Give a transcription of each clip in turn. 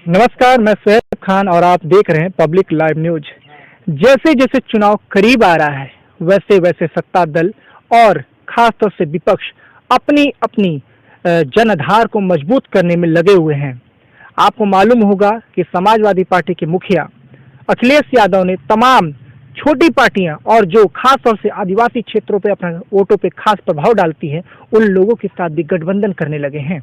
नमस्कार, मैं सुहेल खान और आप देख रहे हैं पब्लिक लाइव न्यूज। जैसे जैसे चुनाव करीब आ रहा है वैसे वैसे सत्ता दल और खासतौर से विपक्ष अपनी अपनी जनाधार को मजबूत करने में लगे हुए हैं। आपको मालूम होगा कि समाजवादी पार्टी के मुखिया अखिलेश यादव ने तमाम छोटी पार्टियां और जो खासतौर से आदिवासी क्षेत्रों पे अपने वोटों पे खास प्रभाव डालती हैं उन लोगों के साथ भी गठबंधन करने लगे हैं।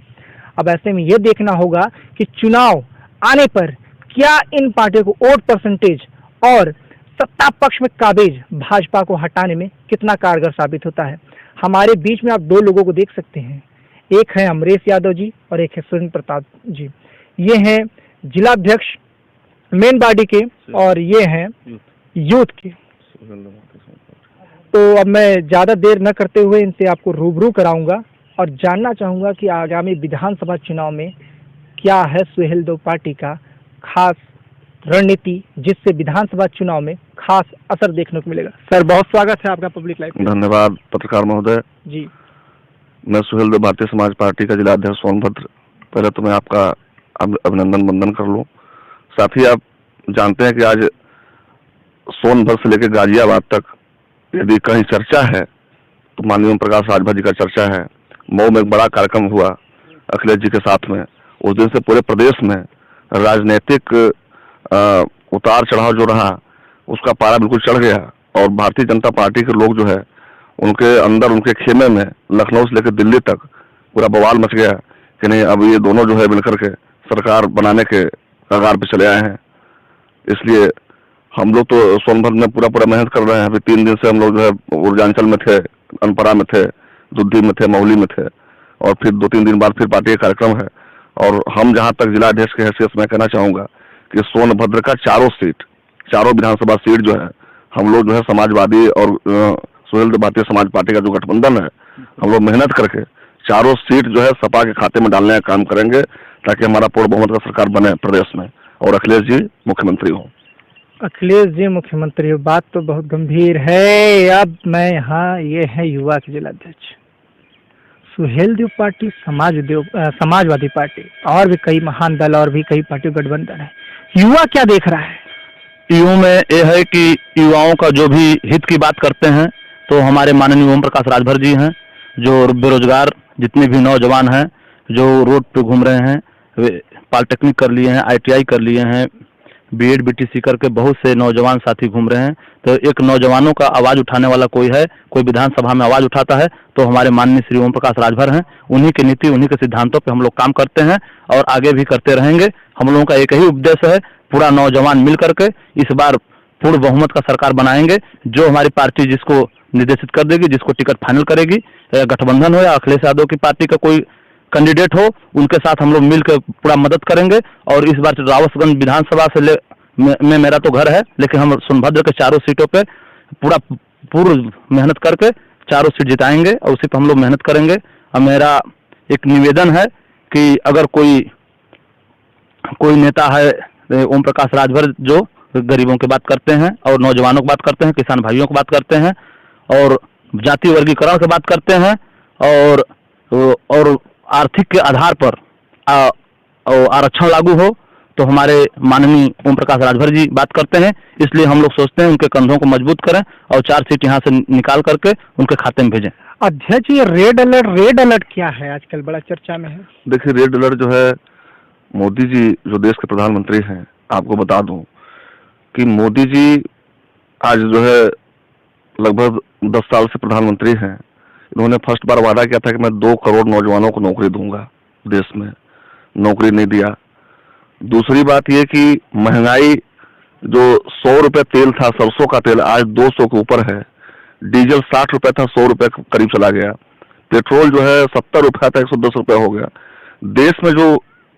अब ऐसे में यह देखना होगा कि चुनाव आने पर क्या इन पार्टियों को वोट परसेंटेज और सत्ता पक्ष में काबिज भाजपा को हटाने में कितना कारगर साबित होता है। हमारे बीच में आप दो लोगों को देख सकते हैं, एक है अमरेश यादव जी और एक है सुरेंद्र प्रताप जी। ये हैं जिलाध्यक्ष मेन बॉडी के और ये हैं यूथ के। तो अब मैं ज्यादा देर न करते हुए इनसे आपको रूबरू कराऊंगा और जानना चाहूंगा कि आगामी विधानसभा चुनाव में क्या है सुहेल देव पार्टी का खास रणनीति जिससे विधानसभा चुनाव में खास असर देखने को मिलेगा। सर, बहुत स्वागत है आपका पब्लिक लाइव। धन्यवाद पत्रकार महोदय जी। मैं सुहेल देव भारतीय समाज पार्टी का जिला अध्यक्ष सोनभद्र। पहले तो मैं आपका अभिनंदन वंदन कर लूं। साथ ही आप जानते हैं कि आज सोनभद्र से लेकर गाजियाबाद तक यदि कहीं चर्चा है तो माननीय ओम प्रकाश राजभर जी का चर्चा है। मऊ में एक बड़ा कार्यक्रम हुआ अखिलेश जी के साथ में। उस दिन से पूरे प्रदेश में राजनीतिक उतार चढ़ाव जो रहा उसका पारा बिल्कुल चढ़ गया और भारतीय जनता पार्टी के लोग जो है उनके अंदर उनके खेमे में लखनऊ से लेकर दिल्ली तक पूरा बवाल मच गया कि नहीं, अब ये दोनों जो है मिलकर के सरकार बनाने के कगार पे चले आए हैं। इसलिए हम लोग तो सोनभद्र में पूरा मेहनत कर रहे हैं। अभी 3 दिन से हम लोग जो है ऊर्जांचल में थे, अनपरा में थे, दुद्धी में थे, महुली में थे और फिर 2-3 दिन बाद फिर पार्टी का कार्यक्रम है। और हम जहां तक जिला अध्यक्ष के हैसियत में कहना चाहूंगा कि सोनभद्र का चारों विधानसभा सीट जो है हम लोग जो है समाजवादी और सुहेल देव भारतीय समाज पार्टी का जो गठबंधन है हम लोग मेहनत करके चारों सीट जो है सपा के खाते में डालने का काम करेंगे ताकि हमारा पूर्ण बहुमत का सरकार बने प्रदेश में और अखिलेश जी मुख्यमंत्री हो। अखिलेश जी मुख्यमंत्री हो, बात तो बहुत गंभीर है। अब मैं यहाँ ये है युवा के जिलाध्यक्ष सुहेल देव पार्टी, समाजवादी पार्टी और भी कई महान दल और भी कई पार्टी गठबंधन है। युवा क्या देख रहा है? युवा में यह है कि युवाओं का जो भी हित की बात करते हैं तो हमारे माननीय ओम प्रकाश राजभर जी हैं, जो बेरोजगार जितने भी नौजवान हैं जो रोड पे घूम रहे हैं, पॉलिटेक्निक कर लिए हैं, ITI कर लिए हैं, BEd BTC करके बहुत से नौजवान साथी घूम रहे हैं। तो एक नौजवानों का आवाज उठाने वाला कोई है, कोई विधानसभा में आवाज उठाता है तो हमारे माननीय श्री ओम प्रकाश राजभर हैं। उन्हीं की नीति, उन्हीं के सिद्धांतों पे हम लोग काम करते हैं और आगे भी करते रहेंगे। हम लोगों का एक ही उद्देश्य है, पूरा नौजवान मिल करके इस बार पूर्ण बहुमत का सरकार बनाएंगे। जो हमारी पार्टी जिसको निर्देशित कर देगी, जिसको टिकट फाइनल करेगी, गठबंधन हो या अखिलेश यादव की पार्टी का कोई कैंडिडेट हो, उनके साथ हम लोग मिलकर पूरा मदद करेंगे। और इस बार रावतगंज विधानसभा से में मेरा तो घर है, लेकिन हम सोनभद्र के चारों सीटों पे पूर्ण मेहनत करके चारों सीट जिताएंगे और उसी पर हम लोग मेहनत करेंगे। और मेरा एक निवेदन है कि अगर कोई नेता है ओम प्रकाश राजभर जो गरीबों की बात करते हैं और नौजवानों की बात करते हैं, किसान भाइयों की बात करते हैं और जाति वर्गीकरण की बात करते हैं और आर्थिक के आधार पर आरक्षण लागू हो तो हमारे माननीय ओम प्रकाश राजभर जी बात करते हैं। इसलिए हम लोग सोचते हैं उनके कंधों को मजबूत करें और 4 सीट यहाँ से निकाल करके उनके खाते में भेजें। अध्यक्ष, ये रेड अलर्ट क्या है? आजकल बड़ा चर्चा में है। देखिए, रेड अलर्ट जो है, मोदी जी जो देश के प्रधानमंत्री हैं, आपको बता दूं कि मोदी जी आज जो है लगभग 10 साल से प्रधानमंत्री हैं। इन्होंने फर्स्ट बार वादा किया था कि मैं 2 करोड़ नौजवानों को नौकरी दूंगा देश में, नौकरी नहीं दिया। दूसरी बात यह कि महंगाई जो 100 रुपए तेल था, सरसों का तेल, आज 200 के ऊपर है। डीजल 60 रुपए था, 100 रुपए करीब चला गया। पेट्रोल जो है 70 रुपया था, 110 रुपया हो गया। देश में जो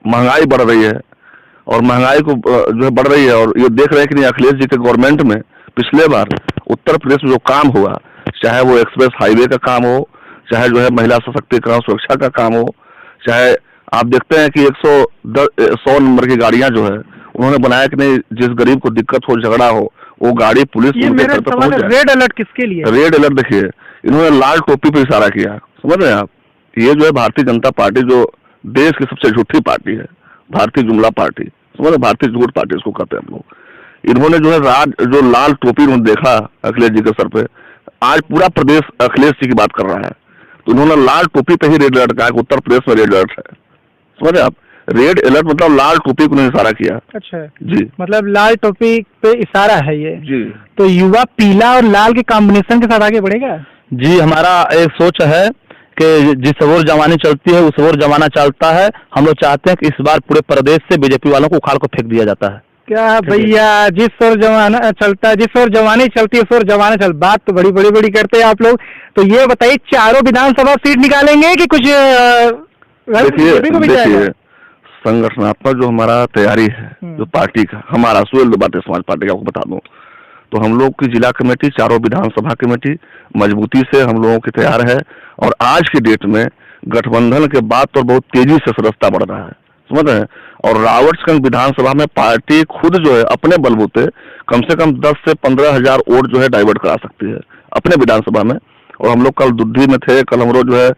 महंगाई बढ़ रही है और महंगाई को जो है बढ़ रही है, और ये देख रहे हैं कि नहीं, अखिलेश जी के गवर्नमेंट में पिछले बार उत्तर प्रदेश में जो काम हुआ, चाहे वो एक्सप्रेस हाईवे का काम हो, चाहे जो है महिला सशक्तिकरण सुरक्षा का काम हो, चाहे आप देखते हैं कि 100 नंबर की गाड़ियां जो है उन्होंने बनाया कि नहीं, जिस गरीब को दिक्कत हो, झगड़ा हो, वो गाड़ी पुलिस उनके घर पर पहुंच जाए। रेड अलर्ट किसके लिए? रेड अलर्ट देखिए, इन्होंने लाल टोपी पर इशारा किया, समझ रहे हैं आप। ये जो है भारतीय जनता पार्टी जो देश की सबसे झूठी पार्टी है, भारतीय जुमला पार्टी, समझ, भारतीय जनता पार्टी इसको कहते हैं हम लोग। इन्होंने जो है जो लाल टोपी उन्होंने देखा अखिलेश जी के सर पे, आज पूरा प्रदेश अखिलेश जी की बात कर रहा है, तो उन्होंने लाल टोपी पे ही रेड अलर्ट कहा कि उत्तर प्रदेश में रेड अलर्ट है। समझे आप, रेड अलर्ट मतलब लाल टोपी को उन्होंने इशारा किया। अच्छा जी, मतलब लाल टोपी पे इशारा है ये जी। तो युवा पीला और लाल के कॉम्बिनेशन के साथ आगे बढ़ेगा। जी, हमारा एक सोच है कि जिस ओर जवानी चलती है उस ओर जमाना चलता है। हम लोग चाहते हैं कि इस बार पूरे प्रदेश से बीजेपी वालों को उखाड़ को फेंक दिया जाता है। क्या भैया, जिस ओर जमाना चलता है, जिस ओर जवानी चलती है उस ओर जमाना चल, बात तो बड़ी करते हैं आप लोग। तो ये बताइए, चारों विधानसभा सीट निकालेंगे कि कुछ देखिए संगठनात्मक जो हमारा तैयारी है जो पार्टी का, हमारा सुहेलदेव भारतीय समाज पार्टी का आपको बता दूं, तो हम लोग की जिला कमेटी, चारों विधानसभा कमेटी मजबूती से हम लोगों की तैयार है। और आज की डेट में गठबंधन के बाद तो बहुत तेजी से सदस्यता बढ़ रहा है, समझ रहे हैं। और रावटगंज विधानसभा में पार्टी खुद जो है अपने बलबूते कम से कम 10 से 15 हजार वोट जो है डाइवर्ट करा सकती है अपने विधानसभा में। और हम लोग कल दुद्धी में थे, कल हम लोग जो है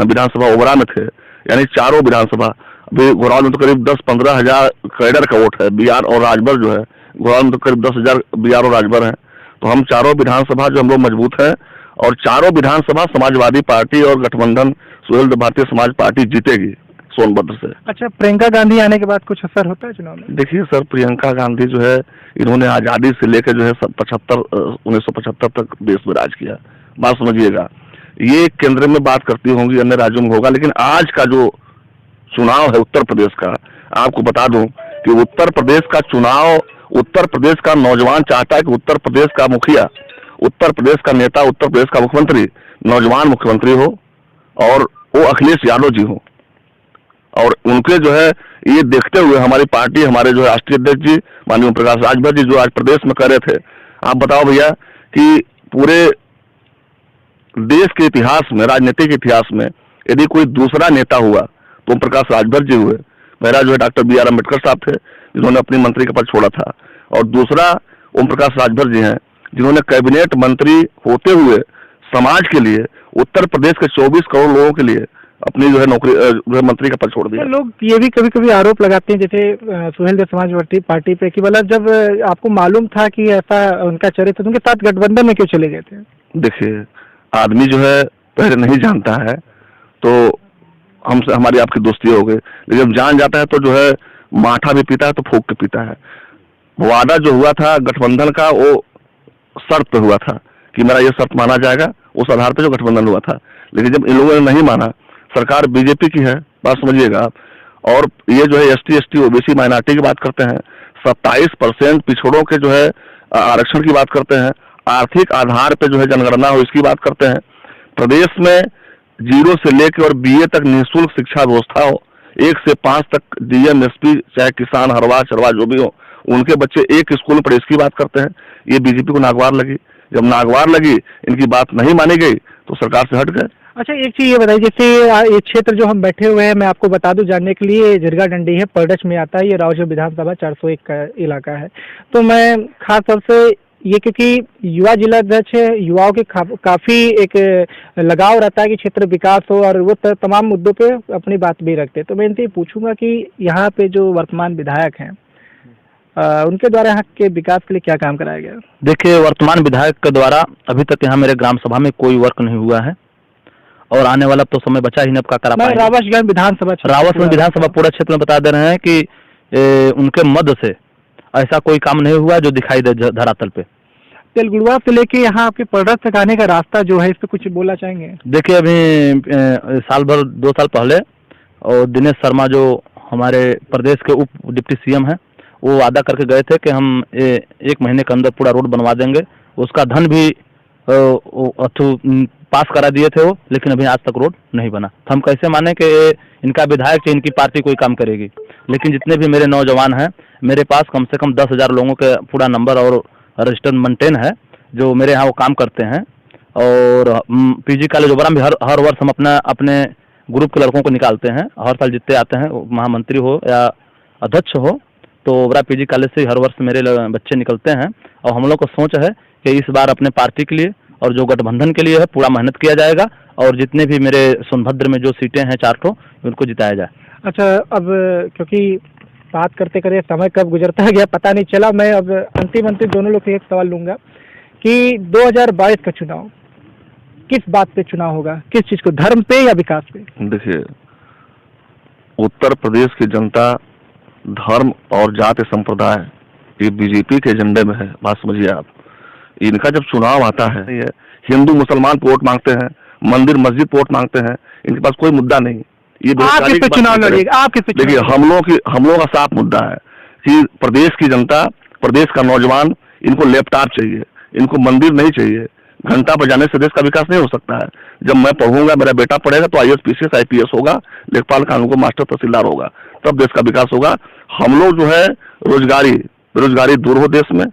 विधानसभा ओबरा में थे, यानी चारों विधानसभा। अभी घोरावल में तो करीब 10-15 हजार कैडर का वोट है, बिहार और राजभर जो है, घोरावल में तो करीब 10 हजार बिहार और राजभर है। तो हम चारों विधानसभा जो हम लोग मजबूत है, और चारों विधानसभा समाजवादी पार्टी और गठबंधन सुहेलदेव भारतीय समाज पार्टी जीतेगी सोनभद्र से। अच्छा, प्रियंका गांधी आने के बाद कुछ असर होता है चुनाव में? देखिए सर, प्रियंका गांधी जो है, इन्होंने आजादी से लेकर जो है 1975 तक देश में राज किया। बात समझिएगा, ये केंद्र में बात करती होंगी, अन्य राज्यों में होगा, लेकिन आज का जो चुनाव है उत्तर प्रदेश का, आपको बता दूं कि उत्तर प्रदेश का चुनाव, उत्तर प्रदेश का नौजवान चाहता है कि उत्तर प्रदेश का मुखिया, उत्तर प्रदेश का नेता, उत्तर प्रदेश का मुख्यमंत्री नौजवान मुख्यमंत्री हो और वो अखिलेश यादव जी हो। और उनके जो है ये देखते हुए हमारी पार्टी, हमारे जो है राष्ट्रीय अध्यक्ष जी माननीय प्रकाश राजभर जी जो आज प्रदेश में कर रहे थे, आप बताओ भैया कि पूरे देश के इतिहास में, राजनीतिक इतिहास में यदि कोई दूसरा नेता हुआ तो ओम प्रकाश राजभर जी हुए। पहला जो है डॉक्टर बी आर अम्बेडकर साहब थे जिन्होंने अपनी मंत्री का पद छोड़ा था, और दूसरा ओम प्रकाश राजभर जी हैं जिन्होंने कैबिनेट मंत्री होते हुए समाज के लिए, उत्तर प्रदेश के 24 करोड़ लोगों के लिए अपनी जो है नौकरी, मंत्री का पद छोड़ दिया। लोग ये भी कभी कभी आरोप लगाते हैं जैसे सुहेलदेव समाज पार्टी पे कि मतलब जब आपको मालूम था कि ऐसा उनका चरित्र, उनके साथ गठबंधन में क्यों चले गए थे? देखिए, आदमी जो है पहले नहीं जानता है तो हमसे हमारी आपकी दोस्ती हो गई, लेकिन जब जान जाता है तो जो है माठा भी पीता है तो फूंक के पीता है। वादा जो हुआ था गठबंधन का, वो शर्त पे हुआ था कि मेरा ये शर्त माना जाएगा, उस आधार पे जो गठबंधन हुआ था। लेकिन जब इन लोगों ने नहीं माना, सरकार बीजेपी की है, बात समझिएगा आप, और ये जो है ST ST OBC माइनॉरिटी की बात करते हैं, 27% पिछड़ों के जो है आरक्षण की बात करते हैं, आर्थिक आधार पे जो है जनगणना हो इसकी बात करते हैं, प्रदेश में 0 से लेकर और BA तक निःशुल्क शिक्षा व्यवस्था हो, 1 से 5 तक DM SP चाहे किसान हरवा चरवा जो भी हो उनके बच्चे एक स्कूल में पढ़े, इसकी बात करते हैं। ये बीजेपी को नागवार लगी, जब नागवार लगी, इनकी बात नहीं मानी गई तो सरकार से हट गए। अच्छा, एक चीज ये बताइए, जैसे ये क्षेत्र जो हम बैठे हुए हैं, मैं आपको बता दूं जानने के लिए, जिरगा डंडी है, परडच में आता है, ये रावटगंज विधानसभा 401 का इलाका है। तो मैं खास तौर से ये, क्योंकि युवा जिला अध्यक्ष है, युवाओं के काफी एक लगाव रहता है कि क्षेत्र विकास हो और वो तमाम मुद्दों पे अपनी बात भी रखते हैं। तो मैं इनसे पूछूंगा कि यहाँ पे जो वर्तमान विधायक हैं उनके द्वारा यहाँ के विकास के लिए क्या काम कराया गया? देखिए, वर्तमान विधायक के द्वारा अभी तक यहाँ मेरे ग्राम सभा में कोई वर्क नहीं हुआ है, और आने वाला तो समय बचा ही नहीं, अब क्या करा पाएंगे। रावटगंज विधानसभा पूरा क्षेत्र में बता दे रहे हैं कि उनके मद से ऐसा कोई काम नहीं हुआ जो दिखाई दे धरातल पे। तेलगुड़वा से लेके यहाँ आपके परडच तक आने का रास्ता जो है, इस पे कुछ बोलना चाहेंगे? देखिए, अभी साल भर 2 साल पहले और दिनेश शर्मा जो हमारे प्रदेश के उप डिप्टी CM हैं, वो वादा करके गए थे कि हम 1 महीने के अंदर पूरा रोड बनवा देंगे। उसका धन भी पास करा दिए थे वो, लेकिन अभी आज तक रोड नहीं बना। तो हम कैसे माने कि इनका विधायक से इनकी पार्टी कोई काम करेगी? लेकिन जितने भी मेरे नौजवान हैं, मेरे पास कम से कम 10,000 लोगों के पूरा नंबर और रजिस्टर मेंटेन है जो मेरे यहाँ वो काम करते हैं। और PG कॉलेज ओबरा में हर वर्ष हम अपने ग्रुप के लड़कों को निकालते हैं, हर साल जितने आते हैं, महामंत्री हो या अध्यक्ष हो, तो ओबरा PG कॉलेज से हर वर्ष मेरे बच्चे निकलते हैं। और हम लोग को सोच है कि इस बार अपने पार्टी के लिए और जो गठबंधन के लिए है पूरा मेहनत किया जाएगा, और जितने भी मेरे सोनभद्र में जो सीटें हैं 4 ठो, उनको जिताया जाए। अच्छा, अब क्योंकि बात करते करते समय कब गुजरता गया पता नहीं चला। मैं अब अंतिम दोनों लोग से एक सवाल लूंगा कि 2022 का चुनाव किस बात पे चुनाव होगा, किस चीज को, धर्म पे या विकास पे? देखिए, उत्तर प्रदेश की जनता धर्म और जाति संप्रदाय ये बीजेपी के एजेंडे में है। बात समझिए आप। इनका जब चुनाव आता है, ये हिंदू मुसलमान वोट मांगते हैं, मंदिर मस्जिद वोट मांगते हैं, इनके पास कोई मुद्दा नहीं। ये आप किस पे चुनाव लड़िएगा? आप किस पे? देखिए, हम लोगों का साफ मुद्दा है कि प्रदेश की जनता, प्रदेश का नौजवान, इनको लैपटॉप चाहिए, इनको मंदिर नहीं चाहिए। घंटा बजाने से देश का विकास नहीं हो सकता है। जब मैं पढ़ूंगा, मेरा बेटा पढ़ेगा तो IAS PCS IPS होगा, लेखपाल कानून को मास्टर तहसीलदार होगा, तब देश का विकास होगा। हम लोग जो है बेरोजगारी दूर हो देश में,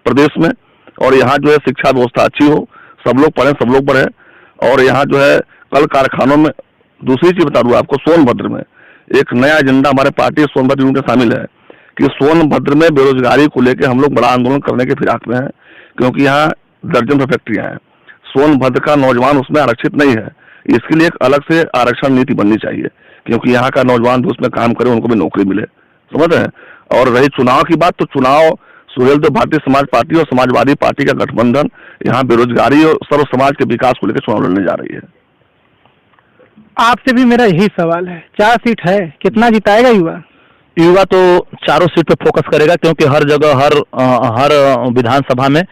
प्रदेश में, और यहाँ जो है शिक्षा व्यवस्था अच्छी हो, सब लोग पढ़े, सब लोग पढ़े, और यहाँ जो है कल कारखानों में। दूसरी चीज बता दूं आपको, सोनभद्र में एक नया एजेंडा हमारे पार्टी सोनभद्र यूनिट में शामिल है कि सोनभद्र में बेरोजगारी को लेकर हम लोग बड़ा आंदोलन करने के फिराक में हैं, क्योंकि यहाँ दर्जन फैक्ट्रियां हैं। सोनभद्र का नौजवान उसमें आरक्षित नहीं है। इसके लिए एक अलग से आरक्षण नीति बननी चाहिए, क्योंकि यहाँ का नौजवान भी उसमें काम करे, उनको भी नौकरी मिले, समझ रहे हैं। और रही चुनाव की बात, तो चुनाव सुहेल देव भारतीय समाज पार्टी और समाजवादी पार्टी का गठबंधन यहाँ बेरोजगारी और सर्व समाज के विकास को लेकर चुनाव लड़ने जा रही है। आपसे भी मेरा यही सवाल है, 4 सीट है, कितना जिताएगा युवा? युवा तो चारों सीट पे फोकस करेगा, क्योंकि हर जगह हर विधानसभा में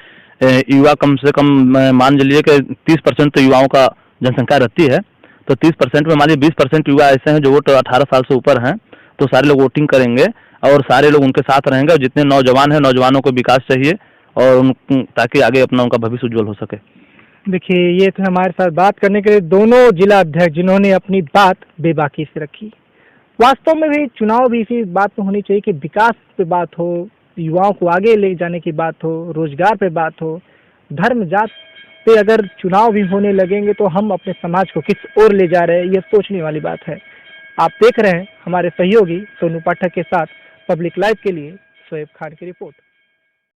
युवा कम से कम मान लीजिए कि 30% तो युवाओं का जनसंख्या रहती है। तो 30% में मान लीजिए 20% युवा ऐसे हैं जो वोट 18 साल से ऊपर हैं, तो सारे लोग वोटिंग करेंगे और सारे लोग उनके साथ रहेंगे। और जितने नौजवान हैं, नौजवानों को विकास चाहिए, और ताकि आगे अपना उनका भविष्य उज्जवल हो सके। देखिए, ये थे हमारे साथ बात करने के लिए दोनों जिला अध्यक्ष, जिन्होंने अपनी बात बेबाकी से रखी। वास्तव में भी चुनाव भी इसी बात पे होनी चाहिए कि विकास पे बात हो, युवाओं को आगे ले जाने की बात हो, रोजगार पे बात हो। धर्म जात पे अगर चुनाव भी होने लगेंगे तो हम अपने समाज को किस ओर ले जा रहे हैं, ये सोचने वाली बात है। आप देख रहे हैं हमारे सहयोगी सोनू पाठक के साथ पब्लिक लाइव के लिए शोएब खान की रिपोर्ट।